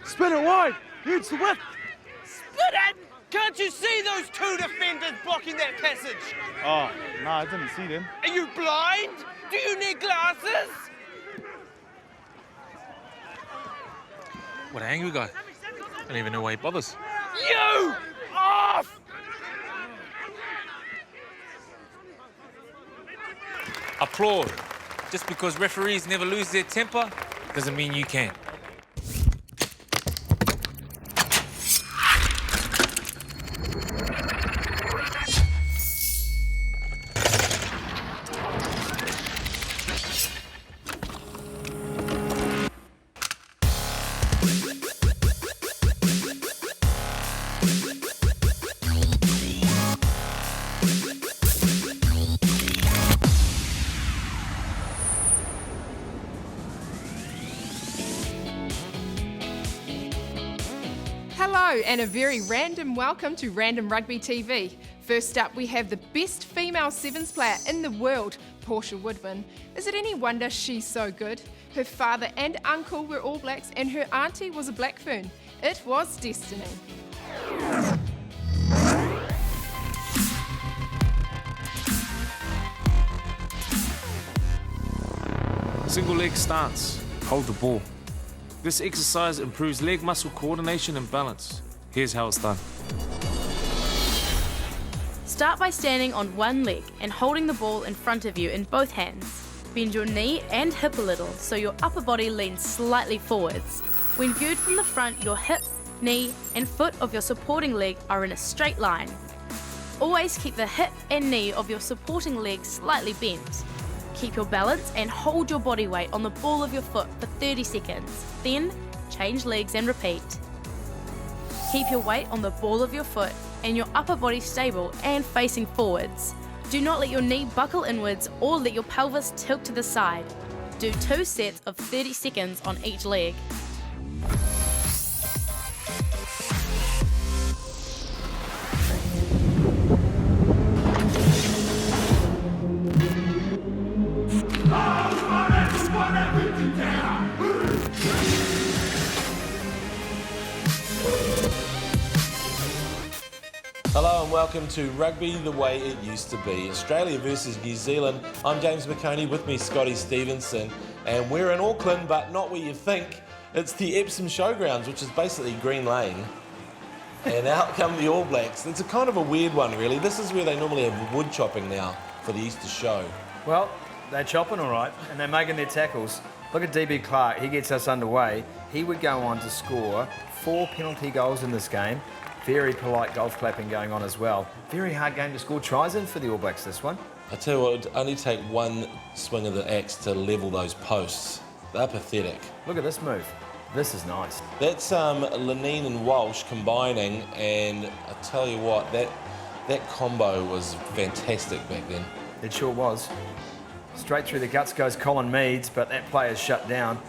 Spin it wide. Use the width. Spit it! Can't you see those two defenders blocking that passage? Oh, no, I didn't see them. Are you blind? Do you need glasses? What an angry guy. I don't even know why he bothers. You! Off! Applaud. Just because referees never lose their temper doesn't mean you can. Hello and a very random welcome to Random Rugby TV. First up we have the best female sevens player in the world, Portia Woodman. Is it any wonder she's so good? Her father and uncle were All Blacks and her auntie was a Black Fern. It was destiny. Single leg stance. Hold the ball. This exercise improves leg muscle coordination and balance. Here's how it's done. Start by standing on one leg and holding the ball in front of you in both hands. Bend your knee and hip a little so your upper body leans slightly forwards. When viewed from the front, your hip, knee and foot of your supporting leg are in a straight line. Always keep the hip and knee of your supporting leg slightly bent. Keep your balance and hold your body weight on the ball of your foot for 30 seconds. Then, change legs and repeat. Keep your weight on the ball of your foot and your upper body stable and facing forwards. Do not let your knee buckle inwards or let your pelvis tilt to the side. Do 2 sets of 30 seconds on each leg. Hello and welcome to Rugby the Way It Used to Be, Australia versus New Zealand. I'm James McConey, with me Scotty Stevenson, and we're in Auckland, but not where you think. It's the Epsom Showgrounds, which is basically Green Lane, and out come the All Blacks. It's a kind of a weird one, really. This is where they normally have wood chopping now for the Easter show. Well, they're chopping all right, and they're making their tackles. Look at DB Clark, he gets us underway. He would go on to score 4 penalty goals in this game. Very polite golf clapping going on as well. Very hard game to score tries in for the All Blacks, this one. I tell you what, it would only take one swing of the axe to level those posts. They're pathetic. Look at this move. This is nice. That's Lenine and Walsh combining, and I tell you what, that combo was fantastic back then. It sure was. Straight through the guts goes Colin Meads, but that player's shut down.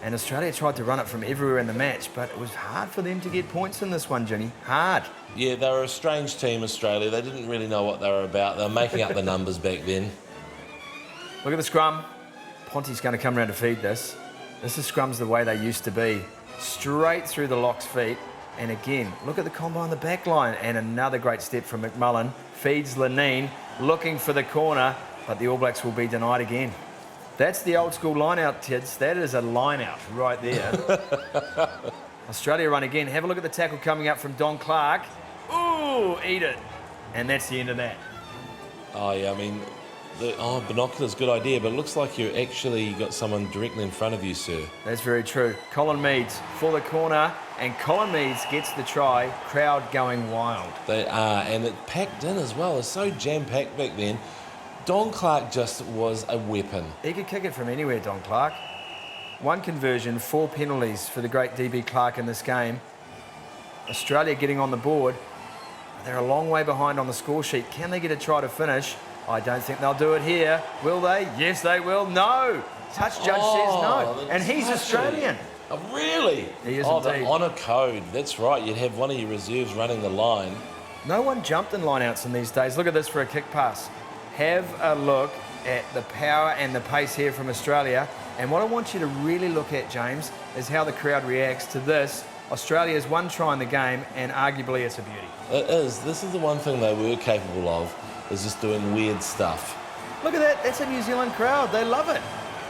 And Australia tried to run it from everywhere in the match, but it was hard for them to get points in this one, Ginny. Hard. Yeah, they were a strange team, Australia. They didn't really know what they were about. They were making up the numbers back then. Look at the scrum. Ponty's going to come around to feed this. This is scrums the way they used to be. Straight through the lock's feet. And again, look at the combo on the back line. And another great step from McMullen. Feeds Lenine, looking for the corner, but the All Blacks will be denied again. That's the old school line out, kids. That is a line out right there. Australia run again. Have a look at the tackle coming up from Don Clark. Ooh, eat it. And that's the end of that. Oh, yeah, I mean, binoculars, good idea, but it looks like you actually got someone directly in front of you, sir. That's very true. Colin Meads for the corner, and Colin Meads gets the try. Crowd going wild. They are, and it packed in as well. It's so jam-packed back then. Don Clark just was a weapon. He could kick it from anywhere, Don Clark. 1 conversion, 4 penalties for the great DB Clark in this game. Australia getting on the board. They're a long way behind on the score sheet. Can they get a try to finish? I don't think they'll do it here. Will they? Yes, they will. No! Touch judge says no. And he's Australian. Oh, really? He is indeed. The honour code. That's right. You'd have one of your reserves running the line. No one jumped in line-outs in these days. Look at this for a kick pass. Have a look at the power and the pace here from Australia. And what I want you to really look at, James, is how the crowd reacts to this. Australia's one try in the game, and arguably it's a beauty. It is. This is the one thing they were capable of, is just doing weird stuff. Look at that, that's a New Zealand crowd, they love it.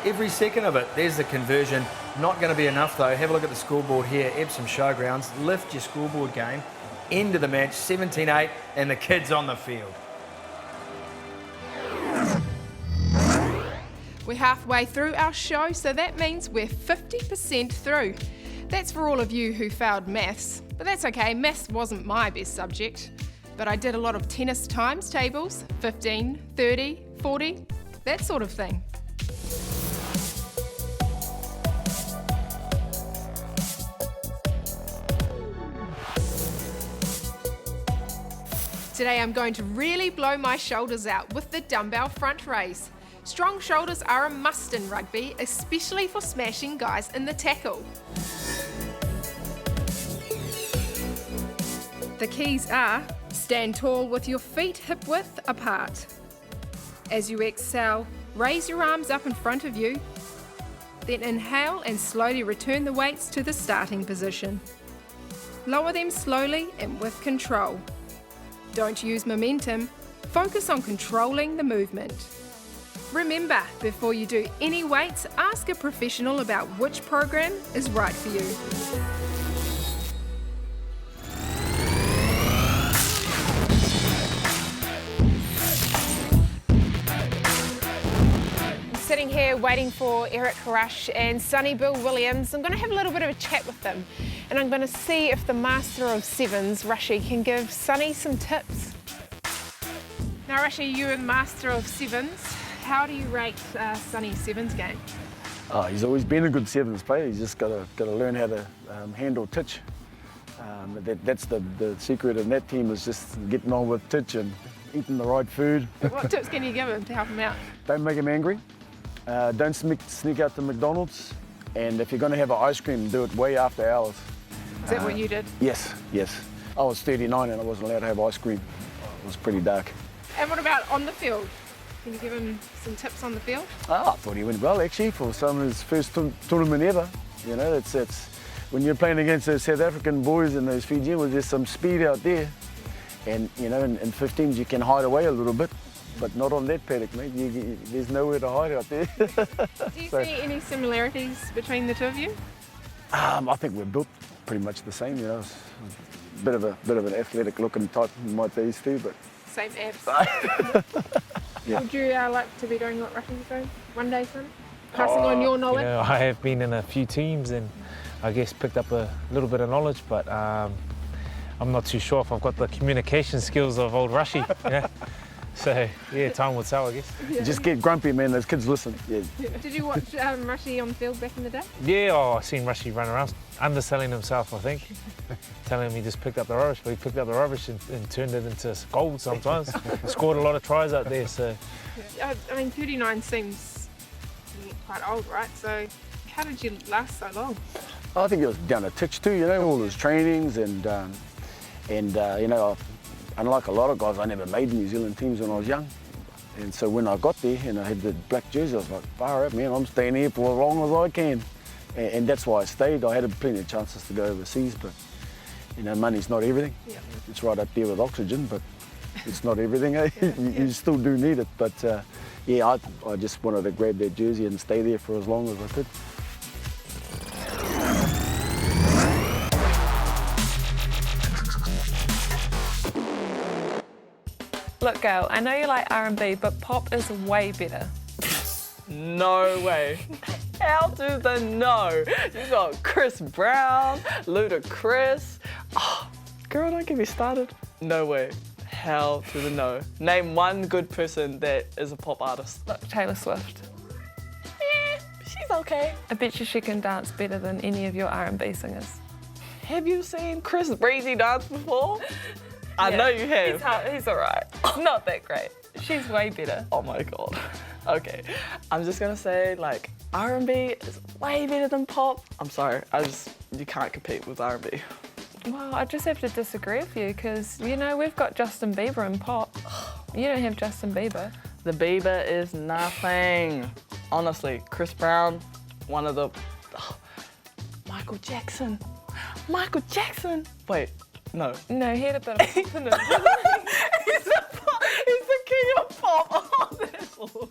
Every second of it. There's the conversion. Not going to be enough though. Have a look at the scoreboard here, Epsom Showgrounds. Lift your scoreboard game. End of the match, 17-8, and the kids on the field. We're halfway through our show, so that means we're 50% through. That's for all of you who failed maths, but that's okay, maths wasn't my best subject. But I did a lot of tennis times tables, 15, 30, 40, that sort of thing. Today I'm going to really blow my shoulders out with the dumbbell front raise. Strong shoulders are a must in rugby, especially for smashing guys in the tackle. The keys are: stand tall with your feet hip width apart. As you exhale, raise your arms up in front of you. Then inhale and slowly return the weights to the starting position. Lower them slowly and with control. Don't use momentum, focus on controlling the movement. Remember, before you do any weights, ask a professional about which program is right for you. Sitting here waiting for Eric Rush and Sonny Bill Williams. I'm going to have a little bit of a chat with them, and I'm going to see if the Master of Sevens, Rushy, can give Sonny some tips. Now, Rushy, you're the Master of Sevens. How do you rate Sonny's sevens game? He's always been a good sevens player. He's just got to learn how to handle titch. That's the secret in that team, is just getting on with titch and eating the right food. What tips can you give him to help him out? Don't make him angry. Don't sneak out to McDonald's. And if you're going to have an ice cream, do it way after hours. Is that what you did? Yes. I was 39 and I wasn't allowed to have ice cream. It was pretty dark. And what about on the field? Can you give him some tips on the field? I thought he went well, actually, for some of his first tournament ever. You know, it's when you're playing against those South African boys and those Fijians, there's some speed out there. And, you know, in 15s you can hide away a little bit, but not on that paddock, mate. There's nowhere to hide out there. Do you see any similarities between the two of you? I think we're built pretty much the same, you know. A bit of an athletic looking type in my days too, but... Same abs. Yeah. Would you like to be doing what Rushy's doing one day, son? Passing on your knowledge? You know, I have been in a few teams and I guess picked up a little bit of knowledge, but I'm not too sure if I've got the communication skills of old Rushy. Yeah. So, yeah, time will tell, I guess. You just get grumpy, man. Those kids listen. Yeah. Did you watch Rushy on the field back in the day? Yeah, I seen Rushy run around, underselling himself, I think. Telling him he just picked up the rubbish, but he picked up the rubbish and turned it into gold sometimes. Scored a lot of tries out there, so... I mean, 39 seems quite old, right? So how did you last so long? I think it was down to titch too, you know, all those trainings and you know, unlike a lot of guys, I never made New Zealand teams when I was young. And so when I got there and I had the black jersey, I was like, far out, man, I'm staying here for as long as I can. And that's why I stayed. I had plenty of chances to go overseas, but, you know, money's not everything. Yeah. It's right up there with oxygen, but it's not everything, eh? You still do need it. But, yeah, I just wanted to grab that jersey and stay there for as long as I could. Look, Gail, I know you like R&B, but pop is way better. No way. Hell to the no. You got Chris Brown, Ludacris. Oh, girl, don't get me started. No way. Hell to the no. Name one good person that is a pop artist. Look, Taylor Swift. She's okay. I bet you she can dance better than any of your R&B singers. Have you seen Chris Breezy dance before? I know you have. He's all right. It's not that great. She's way better. Oh my God. Okay, I'm just gonna say, like, R&B is way better than pop. I'm sorry, you can't compete with R&B. Well, I just have to disagree with you because, you know, we've got Justin Bieber in pop. You don't have Justin Bieber. The Bieber is nothing. Honestly, Chris Brown, one of the... Michael Jackson. Michael Jackson. Wait, no. No, he had a bit of confidence. He's the king of pop. Oh, that's awesome.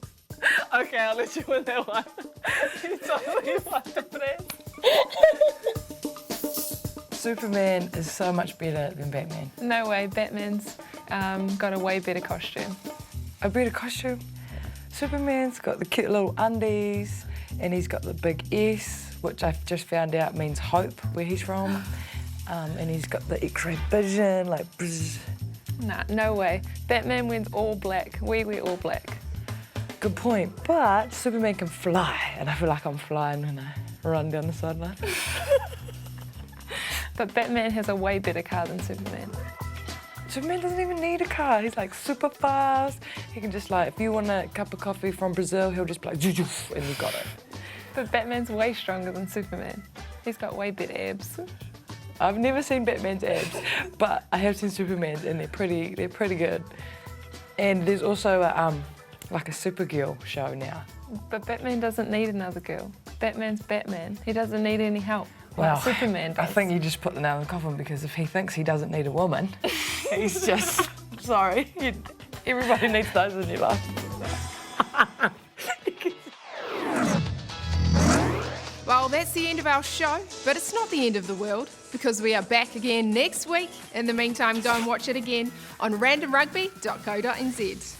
Okay, I'll let you win that one. You totally won that. Superman is so much better than Batman. No way, Batman's got a way better costume. A better costume? Superman's got the cute little undies, and he's got the big S, which I've just found out means hope, where he's from. And he's got the X-ray vision, like bzz. Nah, no way. Batman wins all black. We wear all black. Good point, but Superman can fly, and I feel like I'm flying when I run down the sideline. But Batman has a way better car than Superman. Superman doesn't even need a car. He's like super fast. He can just like, if you want a cup of coffee from Brazil, he'll just be like, "Zoo, zoo," and you got it. But Batman's way stronger than Superman. He's got way better abs. I've never seen Batman's abs, but I have seen Superman's, and they're pretty good. And there's also like a Supergirl show now. But Batman doesn't need another girl. Batman's Batman. He doesn't need any help. Well, like Superman does. I think you just put the nail in the coffin, because if he thinks he doesn't need a woman, he's just, sorry, everybody needs those in your life. Well, that's the end of our show, but it's not the end of the world, because we are back again next week. In the meantime, go and watch it again on randomrugby.co.nz.